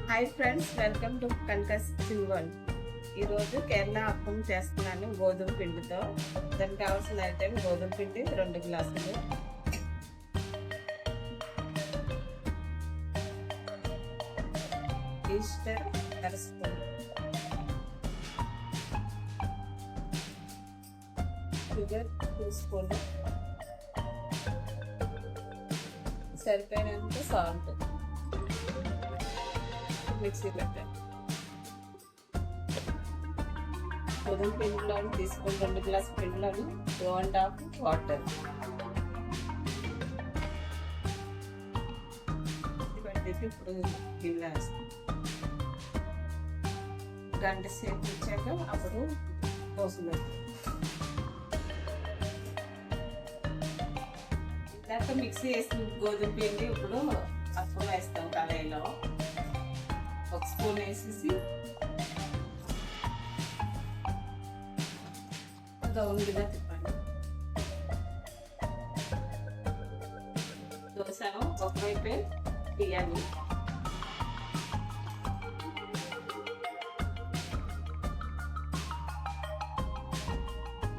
Hi friends, welcome to కనకస్ సింగల్. ఈరోజు కేరళ అప్పం చేస్తున్నాను గోధుమ పిండితో. దానికి కావాల్సిన ఐటెం గోధుమ పిండి 2 గ్లాసులు, ఈస్టర్ 1 స్పూన్, షుగర్ 2 స్పూన్, సరిపోయినంత సాల్ట్. మిక్సీ పెట్టాను. గోధుమ పిండిలో తీసుకొని 2 గ్లాసు పిండిలోని 2.5 వాటర్ పెట్టేసి ఇప్పుడు గిన్నె వేస్తాం. గంట సేపు ఇచ్చాక అప్పుడు కోసం పెడతాం. ఇందాక మిక్సీ వేసిన గోధుమ పిండి ఇప్పుడు అప్పుడు వేస్తాం. కళాయిలో 1 స్పూన్ వేసేసి రౌండ్గా తిప్పండి. దోశ ఒకవైపే తీయాలి.